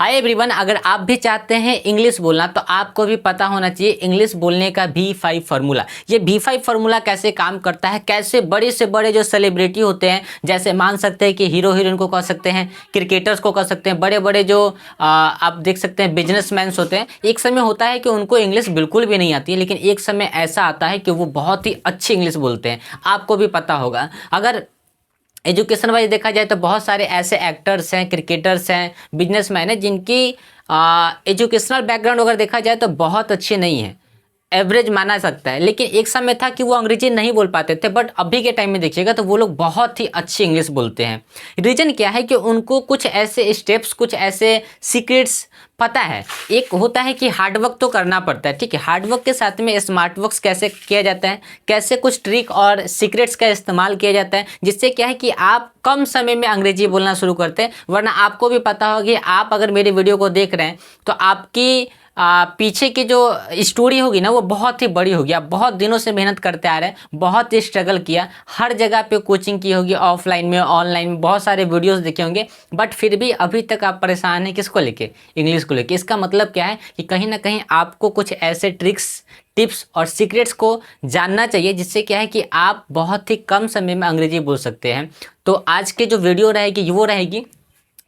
Hi everyone, अगर आप भी चाहते हैं इंग्लिश बोलना तो आपको भी पता होना चाहिए इंग्लिश बोलने का V5 फार्मूला। ये V5 फार्मूला कैसे काम करता है, कैसे बड़े से बड़े जो सेलिब्रिटी होते हैं, जैसे मान सकते हैं कि हीरो हीरोइन को कह सकते हैं, क्रिकेटर्स को कह सकते हैं, बड़े बड़े जो आप देख सकते हैं बिजनेसमैन होते हैं। एक समय होता है कि उनको इंग्लिश बिल्कुल भी नहीं आती है, लेकिन एक समय ऐसा आता है कि वो बहुत ही अच्छी इंग्लिश बोलते हैं। आपको भी पता होगा, अगर एजुकेशन वाइज देखा जाए तो बहुत सारे ऐसे एक्टर्स हैं, क्रिकेटर्स हैं, बिजनेसमैन हैं जिनकी एजुकेशनल बैकग्राउंड अगर देखा जाए तो बहुत अच्छी नहीं है, एवरेज माना सकता है। लेकिन एक समय था कि वो अंग्रेजी नहीं बोल पाते थे, बट अभी के टाइम में देखिएगा तो वो लोग बहुत ही अच्छी इंग्लिश बोलते हैं। रीज़न क्या है कि उनको कुछ ऐसे स्टेप्स, कुछ ऐसे सीक्रेट्स पता है। एक होता है कि हार्डवर्क तो करना पड़ता है, ठीक है, हार्डवर्क के साथ में स्मार्ट वर्क कैसे किया जाता है, कैसे कुछ ट्रिक और सीक्रेट्स का इस्तेमाल किया जाता है, जिससे क्या है कि आप कम समय में अंग्रेजी बोलना शुरू करते हैं। वरना आपको भी पता होगा कि आप अगर मेरी वीडियो को देख रहे हैं तो आपकी पीछे की जो स्टोरी होगी ना वो बहुत ही बड़ी होगी। आप बहुत दिनों से मेहनत करते आ रहे हैं, बहुत ही स्ट्रगल किया, हर जगह पे कोचिंग की होगी, ऑफलाइन में, ऑनलाइन में, बहुत सारे वीडियोस देखे होंगे, बट फिर भी अभी तक आप परेशान हैं किसको लेके, इंग्लिश को लेके। इसका मतलब क्या है कि कहीं ना कहीं आपको कुछ ऐसे ट्रिक्स, टिप्स और सीक्रेट्स को जानना चाहिए, जिससे क्या है कि आप बहुत ही कम समय में अंग्रेजी बोल सकते हैं। तो आज के जो वीडियो रहेगी वो रहेगी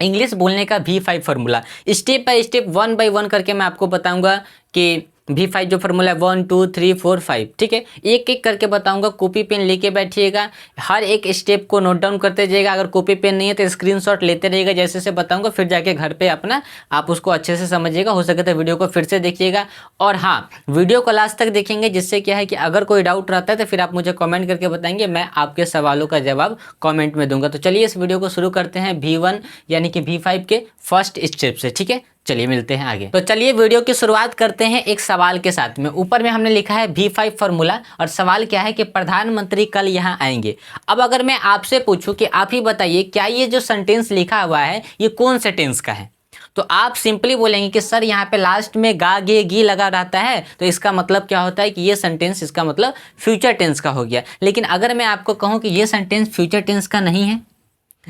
इंग्लिश बोलने का V5 फार्मूला। स्टेप बाय स्टेप, 1 बाय 1 करके मैं आपको बताऊंगा कि V5 जो फार्मूला है 1 2 3 4 5, ठीक है, एक एक करके बताऊंगा। कॉपी पेन लेके बैठिएगा, हर एक स्टेप को नोट डाउन करते जाइएगा। अगर कॉपी पेन नहीं है तो स्क्रीनशॉट लेते रहिएगा, जैसे से बताऊंगा, फिर जाके घर पे अपना आप उसको अच्छे से समझिएगा। हो सके तो वीडियो को फिर से देखिएगा, और हाँ, वीडियो को लास्ट तक देखेंगे, जिससे क्या है कि अगर कोई डाउट रहता है तो फिर आप मुझे कॉमेंट करके बताएंगे, मैं आपके सवालों का जवाब कॉमेंट में दूंगा। तो चलिए इस वीडियो को शुरू करते हैं V1 यानी कि V5 के फर्स्ट स्टेप से, ठीक है। चलिए मिलते हैं आगे। तो चलिए वीडियो की शुरुआत करते हैं एक सवाल के साथ में। ऊपर में हमने लिखा है V5 फार्मूला, और सवाल क्या है कि प्रधानमंत्री कल यहाँ आएंगे। अब अगर मैं आपसे पूछूं कि आप ही बताइए, क्या ये जो सेंटेंस लिखा हुआ है ये कौन से टेंस का है, तो आप सिंपली बोलेंगे कि सर यहाँ पे लास्ट में गा गे गी लगा रहता है, तो इसका मतलब क्या होता है कि ये सेंटेंस, इसका मतलब फ्यूचर टेंस का हो गया। लेकिन अगर मैं आपको कहूँ कि ये सेंटेंस फ्यूचर टेंस का नहीं है,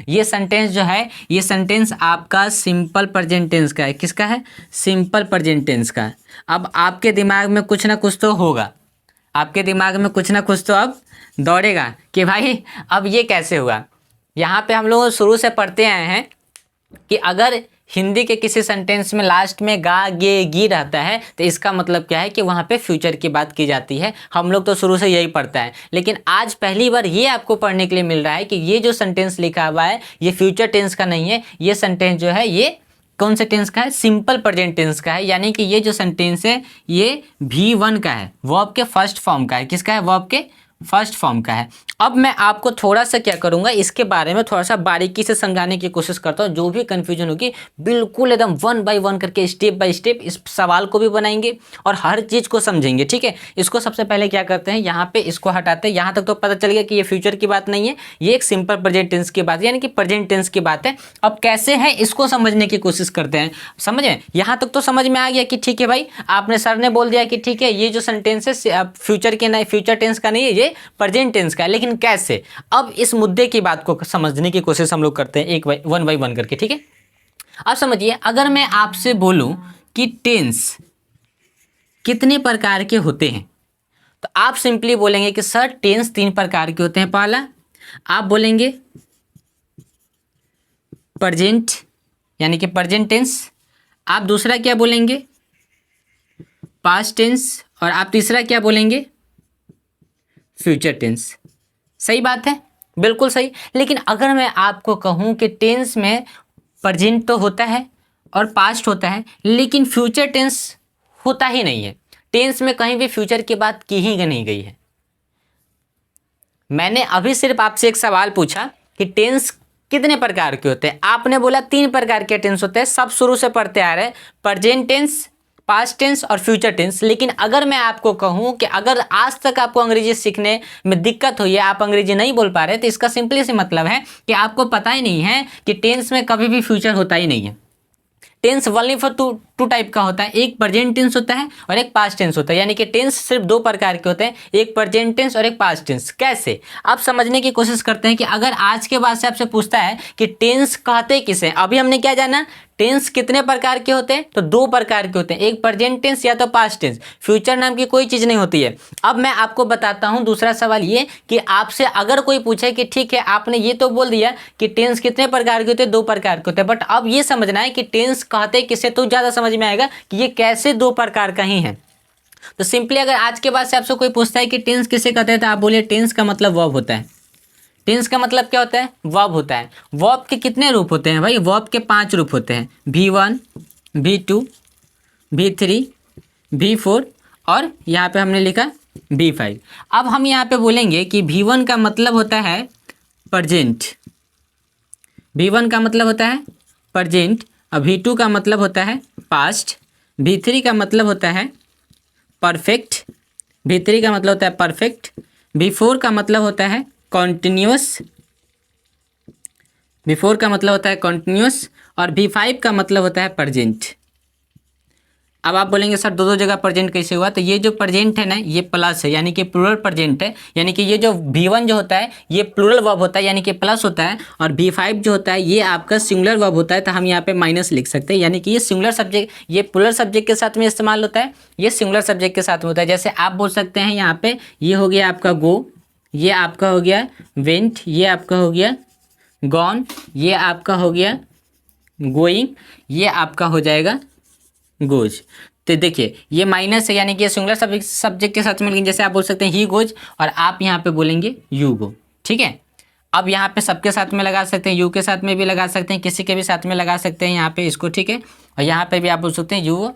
ये सेंटेंस जो है, ये सेंटेंस आपका सिंपल प्रेजेंट टेंस का है। किसका है? सिंपल प्रेजेंट टेंस का। अब आपके दिमाग में कुछ ना कुछ तो होगा, आपके दिमाग में कुछ ना कुछ तो अब दौड़ेगा कि भाई अब ये कैसे हुआ। यहाँ पे हम लोग शुरू से पढ़ते आए हैं कि अगर हिंदी के किसी सेंटेंस में लास्ट में गा गे गी रहता है तो इसका मतलब क्या है कि वहाँ पे फ्यूचर की बात की जाती है। हम लोग तो शुरू से यही पढ़ता है, लेकिन आज पहली बार ये आपको पढ़ने के लिए मिल रहा है कि ये जो सेंटेंस लिखा हुआ है ये फ्यूचर टेंस का नहीं है। ये सेंटेंस जो है ये कौन से टेंस का है? सिंपल प्रेजेंट टेंस का है। यानी कि ये जो सेंटेंस है ये V1 का है, वर्ब के फर्स्ट फॉर्म का है। किसका है? वर्ब के फर्स्ट फॉर्म का है। अब मैं आपको थोड़ा सा क्या करूंगा, इसके बारे में थोड़ा सा बारीकी से समझाने की कोशिश करता हूं। जो भी कंफ्यूजन होगी बिल्कुल एकदम 1 बाय 1 करके, स्टेप बाय स्टेप इस सवाल को भी बनाएंगे और हर चीज को समझेंगे, ठीक है। इसको सबसे पहले क्या करते हैं, यहाँ पे इसको हटाते हैं। यहाँ तक तो पता चल गया कि ये फ्यूचर की बात नहीं है, ये एक सिंपल प्रेजेंट टेंस की बात है, यानी कि प्रेजेंट टेंस की बात है। अब कैसे है इसको समझने की कोशिश करते हैं। समझे? यहाँ तक तो समझ में आ गया कि ठीक है भाई, आपने सर ने बोल दिया कि ठीक है ये जो सेंटेंस है फ्यूचर के नहीं, फ्यूचर टेंस का नहीं है, ये प्रेजेंट टेंस का है। लेकिन कैसे? अब इस मुद्दे की बात को समझने की कोशिश हम लोग करते हैं वन बाय वन करके, ठीक है। अब समझिए, अगर मैं आपसे बोलूं कि टेंस कितने प्रकार के होते हैं, तो आप सिंपली बोलेंगे कि सर टेंस 3 प्रकार के होते हैं। पहला आप बोलेंगे प्रेजेंट यानी कि प्रेजेंट टेंस, आप दूसरा क्या बोलेंगे? पास्ट टेंस, और आप तीसरा क्या बोलेंगे? Future tense. सही बात है, बिल्कुल सही। लेकिन अगर मैं आपको कहूं कि टेंस में प्रेजेंट तो होता है और पास्ट होता है, लेकिन फ्यूचर टेंस होता ही नहीं है, टेंस में कहीं भी फ्यूचर की बात की ही नहीं गई है। मैंने अभी सिर्फ आपसे एक सवाल पूछा कि टेंस कितने प्रकार के होते हैं, आपने बोला 3 प्रकार के टेंस होते हैं। सब शुरू से पढ़ते आ रहे हैं, प्रेजेंट टेंस, पास्ट टेंस और फ्यूचर टेंस। लेकिन अगर मैं आपको कहूं कि अगर आज तक आपको अंग्रेजी सीखने में दिक्कत हुई है, आप अंग्रेजी नहीं बोल पा रहे, तो इसका सिंपली सी मतलब है कि आपको पता ही नहीं है कि टेंस में कभी भी फ्यूचर होता ही नहीं है। Tense only for two two type का होता है, एक प्रेजेंट टेंस होता है और एक पास्ट टेंस होता है। यानी कि टेंस सिर्फ दो प्रकार के होते हैं, एक प्रेजेंट टेंस और एक पास्ट टेंस। कैसे, आप समझने की कोशिश करते हैं कि अगर आज के बाद से आपसे पूछता है कि टेंस कहते किसे, अभी हमने क्या जाना, टेंस कितने प्रकार के होते हैं, तो दो प्रकार के होते हैं, एक प्रेजेंट टेंस या तो पास्ट टेंस। फ्यूचर नाम की कोई चीज नहीं होती है। अब मैं आपको बताता हूं दूसरा सवाल ये कि आपसे अगर कोई पूछे कि ठीक है आपने ये तो बोल दिया कि टेंस कितने प्रकार के होते हैं, दो प्रकार के होते हैं, बट अब ये समझना है कि टेंस कहते किसे, तो ज्यादा समझ में आएगा कि ये कैसे दो प्रकार का ही है। तो सिंपली अगर आज के बाद से आपसे कोई पूछता है कि टेंस किसे कहते हैं, तो आप बोलिए टेंस का मतलब वर्ब होता है। टेंस का मतलब क्या होता है, वर्ब होता है। वर्ब के कितने रूप होते हैं भाई, वर्ब के 5 रूप होते हैं, V1, V2, V3, V4 और यहाँ पे हमने लिखा V5। अब हम यहाँ पे बोलेंगे कि V1 का मतलब होता है प्रेजेंट, V1 का मतलब होता है प्रेजेंट, और V2 का मतलब होता है पास्ट, V3 का मतलब होता है परफेक्ट, V3 का मतलब होता है परफेक्ट, V4 का मतलब होता है कॉन्टिन्यूअस, V4 का मतलब होता है कॉन्टिन्यूअस, और V5 का मतलब होता है प्रेजेंट। अब आप बोलेंगे सर दो जगह प्रेजेंट कैसे हुआ, तो ये जो प्रेजेंट है ना ये प्लस है, यानी कि प्लूरल प्रेजेंट है। यानी कि ये जो V1 जो होता है ये प्लूरल वर्ब होता है, यानी कि प्लस होता है, और V5 जो होता है ये आपका सिंगुलर वर्ब होता है, तो हम यहाँ पे माइनस लिख सकते हैं। यानी कि ये सिंगुलर सब्जेक्ट, ये प्लूरल सब्जेक्ट के साथ में इस्तेमाल होता है, ये सिंगुलर सब्जेक्ट के साथ में होता है। जैसे आप बोल सकते हैं यहाँ पे ये हो गया आपका गो, ये आपका हो गया वेंट, ये आपका हो गया गॉन, ये आपका हो गया गोइंग, ये आपका हो जाएगा गोज। तो देखिए ये माइनस है, यानी कि ये सिंगुलर सब्जेक्ट के साथ में, जैसे आप बोल सकते हैं ही गोज और आप यहाँ पे बोलेंगे यू गो। ठीक है, अब यहाँ पे सबके साथ में लगा सकते हैं, यू के साथ में भी लगा सकते हैं, किसी के भी साथ में लगा सकते हैं यहाँ पे इसको। ठीक है, और यहाँ पे भी आप बोल सकते हैं यू,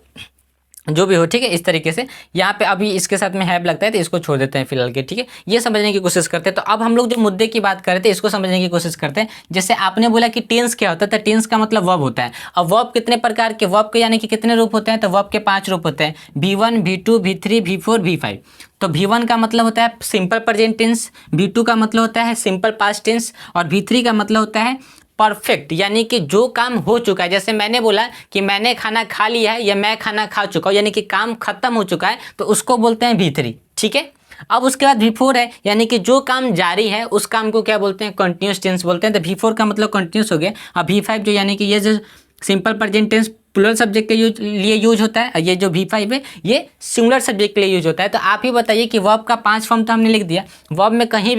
जो भी हो। ठीक है, इस तरीके से यहाँ पे अभी इसके साथ में हैव लगता है तो इसको छोड़ देते हैं फिलहाल के। ठीक है, ये समझने की कोशिश करते हैं। तो अब हम लोग जो मुद्दे की बात कर रहे थे इसको समझने की कोशिश करते हैं। जैसे आपने बोला कि टेंस क्या होता है, तो टेंस का मतलब वर्ब होता है। अब वर्ब कितने प्रकार के, वर्ब के यानी कि कितने रूप होते हैं, तो वर्ब के 5 रूप होते हैं, V1, V2, V3, V4, V5। तो V1 का मतलब होता है सिंपल प्रेजेंट टेंस, V2 का मतलब होता है सिंपल पास्ट टेंस, और V3 का मतलब होता है परफेक्ट, यानी कि जो काम हो चुका है। जैसे मैंने बोला कि मैंने खाना खा लिया है या मैं खाना खा चुका हूँ, यानी कि काम खत्म हो चुका है, तो उसको बोलते हैं V3। ठीक है, अब उसके बाद V4 है, यानी कि जो काम जारी है उस काम को क्या बोलते हैं, कंटिन्यूअस टेंस बोलते हैं। तो V4 का मतलब कंटिन्यूअस हो गया। और V5 जो यानी कि ये जो simple present tense plural subject के लिए यूज होता है, और ये जो V5 है ये सिंगुलर सब्जेक्ट के लिए यूज होता है। तो आप ही बताइए कि वर्ब का 5 फॉर्म तो हमने लिख दिया, वर्ब में कहीं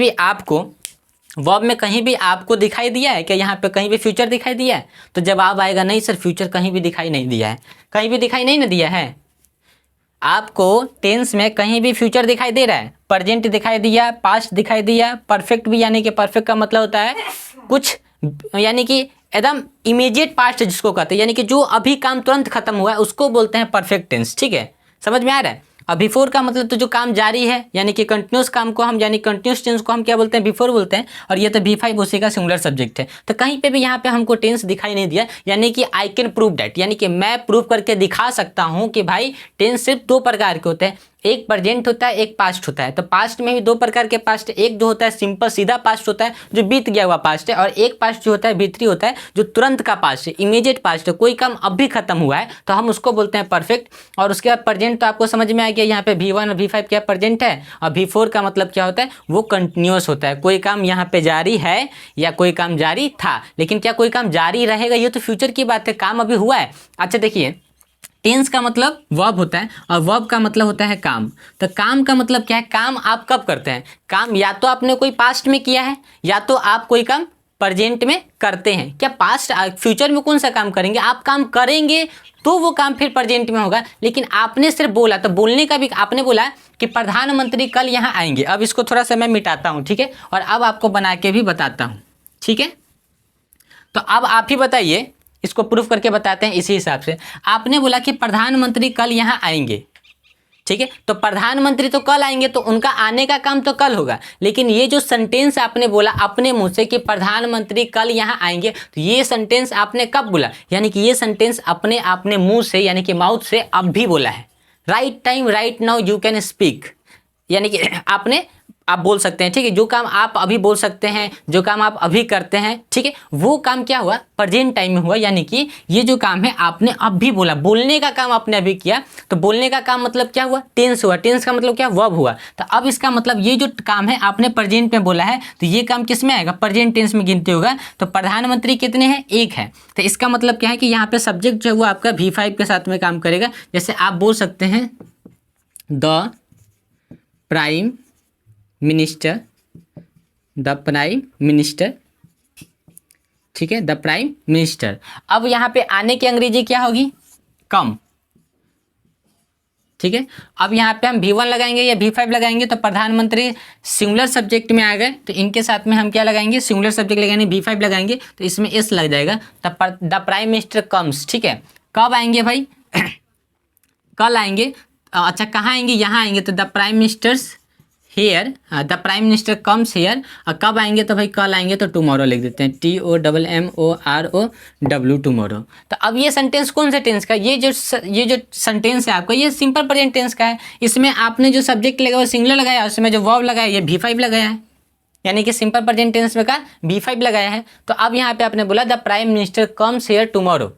भी आपको दिखाई दिया है क्या, यहाँ पे कहीं भी फ्यूचर दिखाई दिया है? तो जवाब आएगा नहीं सर, फ्यूचर कहीं भी दिखाई नहीं दिया है। कहीं भी दिखाई नहीं ना दिया है आपको, टेंस में कहीं भी फ्यूचर दिखाई दे रहा है, प्रेजेंट दिखाई दिया, पास्ट दिखाई दिया, परफेक्ट भी, यानी कि परफेक्ट का मतलब होता है कुछ, यानी कि एकदम इमीडिएट पास्ट जिसको कहते हैं, यानी कि जो अभी काम तुरंत खत्म हुआ है उसको बोलते हैं परफेक्ट टेंस। ठीक है, समझ में आ रहा है? अब V4 का मतलब तो जो काम जारी है, यानी कि कंटिन्यूस काम को हम, यानी कंटिन्यूस टेंस को हम क्या बोलते हैं, V4 बोलते हैं। और ये तो V5 उसी का सिंगुलर सब्जेक्ट है। तो कहीं पे भी यहाँ पे हमको टेंस दिखाई नहीं दिया, यानी कि आई कैन प्रूव दैट, यानी कि मैं प्रूव करके दिखा सकता हूँ कि भाई टेंस सिर्फ दो प्रकार के होते हैं, एक प्रेजेंट होता है, एक पास्ट होता है। तो पास्ट में भी दो प्रकार के पास्ट, एक जो होता है सिंपल सीधा पास्ट होता है जो बीत गया हुआ पास्ट है, और एक पास्ट जो होता है V3 होता है जो तुरंत का पास्ट है, इमीडिएट पास्ट है, कोई काम अभी खत्म हुआ है, तो हम उसको बोलते हैं परफेक्ट। और उसके बाद प्रेजेंट तो आपको समझ में आ गया, यहाँ पे V1 और V5 क्या प्रेजेंट है, और V4 का मतलब क्या होता है, वो कंटिन्यूअस होता है, कोई काम यहाँ पे जारी है या कोई काम जारी था, लेकिन क्या कोई काम जारी रहेगा, ये तो फ्यूचर की बात है, काम अभी हुआ है। अच्छा देखिए, टेंस का मतलब वर्ब होता है और वर्ब का मतलब होता है काम। तो काम का मतलब क्या है, काम आप कब करते हैं, काम या तो आपने कोई पास्ट में किया है या तो आप कोई काम प्रेजेंट में करते हैं। क्या पास्ट फ्यूचर में कौन सा काम करेंगे, आप काम करेंगे तो वो काम फिर प्रेजेंट में होगा। लेकिन आपने सिर्फ बोला, तो बोलने का भी, आपने बोला कि प्रधानमंत्री कल यहाँ आएंगे। अब इसको थोड़ा सा मैं मिटाता हूँ, ठीक है, और अब आपको बना के भी बताता हूँ। ठीक है, तो अब आप ही बताइए, इसको प्रूफ करके बताते हैं इसी हिसाब से। आपने बोला कि प्रधानमंत्री कल यहाँ आएंगे, ठीक है, तो प्रधानमंत्री तो कल आएंगे, तो उनका आने का काम तो कल होगा। लेकिन ये जो सेंटेंस आपने बोला अपने मुंह से कि प्रधानमंत्री कल यहाँ आएंगे, तो ये सेंटेंस आपने कब बोला, यानी कि ये सेंटेंस अपने मुंह से, यानी कि माउथ से अब भी बोला है। Right time right now you can speak, यानी कि आपने आप बोल सकते हैं, ठीक है। जो काम आप अभी बोल सकते हैं, जो काम आप अभी करते हैं, ठीक है, वो काम क्या हुआ, प्रेजेंट टाइम में हुआ। यानी कि ये जो काम है आपने अभी बोला, बोलने का काम आपने अभी किया, तो बोलने का काम मतलब क्या हुआ, टेंस हुआ। टेंस का मतलब क्या, वर्ब हुआ। तो अब इसका मतलब ये जो काम है आपने प्रेजेंट में बोला है, तो ये काम किस में आएगा, प्रेजेंट टेंस में गिनती होगा। तो प्रधानमंत्री कितने हैं, एक है। तो इसका मतलब क्या है कि यहाँ पे सब्जेक्ट जो है वो आपका V5 के साथ में काम करेगा। जैसे आप बोल सकते हैं the prime minister, the prime minister, ठीक है, द प्राइम मिनिस्टर। अब यहाँ पे आने की अंग्रेजी क्या होगी, कम, ठीक है। अब यहाँ पे हम V1 लगाएंगे या V5 लगाएंगे, तो प्रधानमंत्री सिंगुलर सब्जेक्ट में आ गए, तो इनके साथ में हम क्या लगाएंगे, सिंगुलर सब्जेक्ट लगाएंगे, V5 लगाएंगे, तो इसमें एस लग जाएगा। तब द प्राइम मिनिस्टर कम्स, ठीक है। कब आएंगे भाई कल आएंगे। अच्छा कहाँ आएंगे, यहाँ आएंगे, तो the prime ministers here, the prime minister comes here. और कब आएंगे, तो भाई कल आएंगे, तो टुमारो लिख देते हैं, TOMMOROW, टुमारो। तो अब ये सेंटेंस कौन से टेंस का, ये जो सेंटेंस है आपका, ये सिंपल प्रेजेंट टेंस का है। इसमें आपने जो सब्जेक्ट लगाया वो सिंगुलर लगाया, उसमें जो वर्ब लगाया ये V5 लगाया है, यानी कि सिंपल प्रेजेंट टेंस में का V5 लगाया है। तो अब यहाँ पे आपने बोला the prime minister comes hair tomorrow,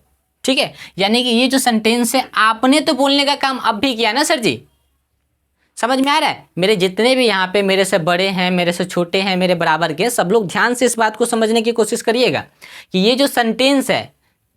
ठीक है। यानी कि ये जो सेंटेंस है आपने तो बोलने का काम अब भी किया ना सर जी, समझ में आ रहा है। मेरे जितने भी यहाँ पे मेरे से बड़े हैं, मेरे से छोटे हैं, मेरे बराबर के, सब लोग ध्यान से इस बात को समझने की कोशिश करिएगा कि ये जो सेंटेंस है,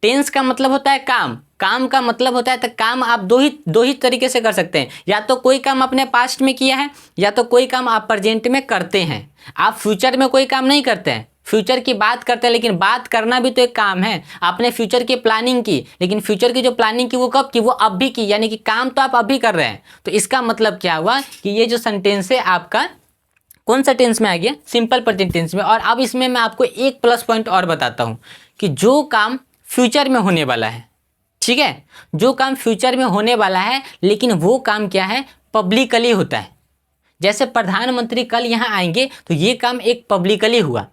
टेंस का मतलब होता है काम, काम का मतलब होता है, तो काम आप दो ही तरीके से कर सकते हैं। या तो कोई काम अपने पास्ट में किया है, या तो कोई काम आप प्रेजेंट में करते हैं। आप फ्यूचर में कोई काम नहीं करते हैं, फ्यूचर की बात करते हैं, लेकिन बात करना भी तो एक काम है। आपने फ्यूचर की प्लानिंग की, लेकिन फ्यूचर की जो प्लानिंग की वो कब की, वो अब भी की, यानी कि काम तो आप अभी कर रहे हैं। तो इसका मतलब क्या हुआ कि ये जो सेंटेंस है आपका कौन सा टेंस में आ गया, सिंपल प्रेजेंट टेंस में। और अब इसमें मैं आपको एक प्लस पॉइंट और बताता हूँ कि जो काम फ्यूचर में होने वाला है, ठीक है, जो काम फ्यूचर में होने वाला है, लेकिन वो काम क्या है, पब्लिकली होता है। जैसे प्रधानमंत्री कल यहाँ आएंगे, तो ये काम एक पब्लिकली हुआ,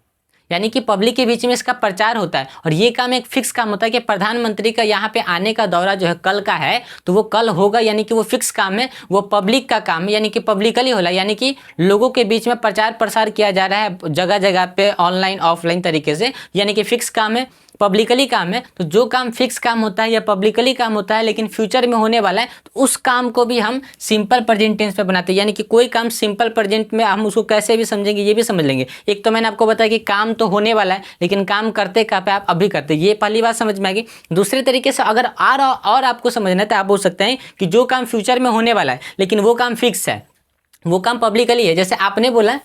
यानी कि पब्लिक के बीच में इसका प्रचार होता है। और ये काम एक फिक्स काम होता है कि प्रधानमंत्री का यहाँ पे आने का दौरा जो है कल का है, तो वो कल होगा, यानी कि वो फिक्स काम है, वो पब्लिक का काम है, यानी कि पब्लिकली होला, यानी कि लोगों के बीच में प्रचार प्रसार किया जा रहा है जगह जगह पे, ऑनलाइन ऑफलाइन तरीके से, यानी कि फिक्स काम है, पब्लिकली काम है। तो जो काम फिक्स काम होता है या पब्लिकली काम होता है, लेकिन फ्यूचर में होने वाला है, तो उस काम को भी हम सिंपल प्रेजेंट टेंस में बनाते हैं। यानी कि कोई काम सिंपल प्रेजेंट में हम उसको कैसे भी समझेंगे, ये भी समझ लेंगे। एक तो मैंने आपको बताया कि काम तो होने वाला है, लेकिन काम करते कहाँ पे, आप अभी करते, ये पहली बात समझ में आ गई। दूसरे तरीके से अगर और आपको समझना है, तो आप बोल सकते हैं कि जो काम फ्यूचर में होने वाला है, लेकिन वो काम फिक्स है, वो काम पब्लिकली है। जैसे आपने बोला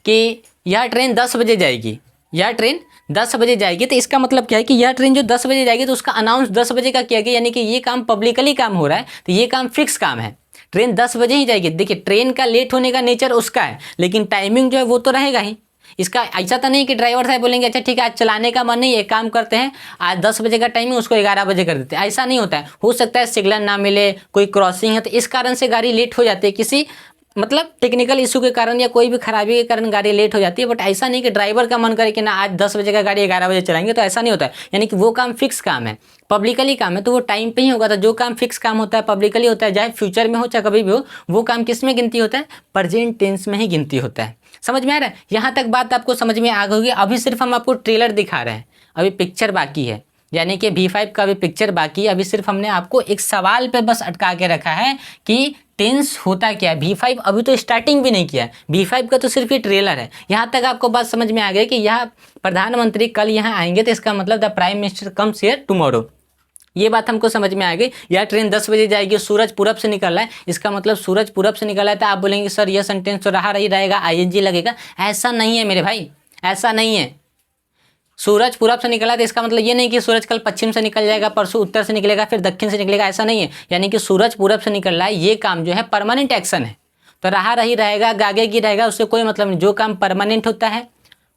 कि यह ट्रेन 10 बजे जाएगी, यह ट्रेन 10 बजे जाएगी, तो इसका मतलब क्या है कि यह ट्रेन जो 10 बजे जाएगी, तो उसका अनाउंस 10 बजे का किया गया, यानी कि ये काम पब्लिकली काम हो रहा है, तो ये काम फिक्स काम है, ट्रेन 10 बजे ही जाएगी। देखिए ट्रेन का लेट होने का नेचर उसका है, लेकिन टाइमिंग जो है वो तो रहेगा ही। इसका ऐसा तो नहीं कि ड्राइवर साहब बोलेंगे अच्छा ठीक है आज चलाने का मन नहीं है, काम करते हैं आज 10 बजे का टाइमिंग उसको 11 बजे कर देते हैं, ऐसा नहीं होता है। हो सकता है सिग्नल ना मिले, कोई क्रॉसिंग है, तो इस कारण से गाड़ी लेट हो जाती है, किसी मतलब टेक्निकल इशू के कारण या कोई भी खराबी के कारण गाड़ी लेट हो जाती है। बट ऐसा नहीं कि ड्राइवर का मन करे कि ना आज 10 बजे का गाड़ी 11 बजे चलाएंगे, तो ऐसा नहीं होता है। यानी कि वो काम फिक्स काम है, पब्लिकली काम है, तो वो टाइम पे ही होगा। तो जो काम फिक्स काम होता है, पब्लिकली होता है, चाहे फ्यूचर में हो चाहे कभी भी हो, वो काम किस में गिनती होता है, प्रेजेंट टेंस में ही गिनती होता है। समझ में आ रहा है, यहाँ तक बात आपको समझ में आ गई होगी। अभी सिर्फ हम आपको ट्रेलर दिखा रहे हैं, अभी पिक्चर बाकी है, यानी कि V5 का भी पिक्चर बाकी है। अभी सिर्फ हमने आपको एक सवाल पे बस अटका के रखा है कि टेंस होता क्या है। V5 अभी तो स्टार्टिंग भी नहीं किया है, V5 का तो सिर्फ ये ट्रेलर है। यहाँ तक आपको बात समझ में आ गई कि यह प्रधानमंत्री कल यहाँ आएंगे, तो इसका मतलब the prime minister comes here tomorrow, ये बात हमको समझ में आ गई। यह ट्रेन 10 बजे जाएगी, सूरज पूरब से निकल रहा है, इसका मतलब सूरज पूरब से निकल रहा है। तो आप बोलेंगे सर यह सेंटेंस तो रहा रही रहेगा, ING लगेगा। ऐसा नहीं है मेरे भाई, ऐसा नहीं है। सूरज पूरब से निकला तो इसका मतलब ये नहीं कि सूरज कल पश्चिम से निकल जाएगा, परसों उत्तर से निकलेगा, फिर दक्षिण से निकलेगा, ऐसा नहीं है। यानी कि सूरज पूरब से निकल रहा है, ये काम जो है परमानेंट एक्शन है, तो रहा रही रहेगा, गागे की रहेगा, उससे कोई मतलब नहीं। जो काम परमानेंट होता है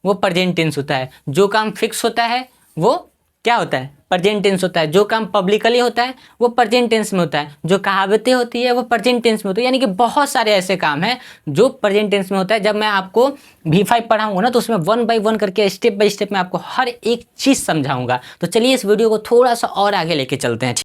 वो प्रेजेंट टेंस होता है, जो काम फिक्स होता है वो क्या होता है, प्रेजेंट टेंस होता है। जो काम पब्लिकली होता है वो प्रेजेंट टेंस में होता है, जो कहावतें होती है वो प्रेजेंट टेंस में होती है। यानी कि बहुत सारे ऐसे काम हैं जो प्रेजेंट टेंस में होता है। जब मैं आपको V5 पढ़ाऊंगा ना, तो उसमें 1 बाय 1 करके स्टेप बाय स्टेप मैं आपको हर एक चीज़ समझाऊंगा। तो चलिए इस वीडियो को थोड़ा सा और आगे लेके चलते हैं।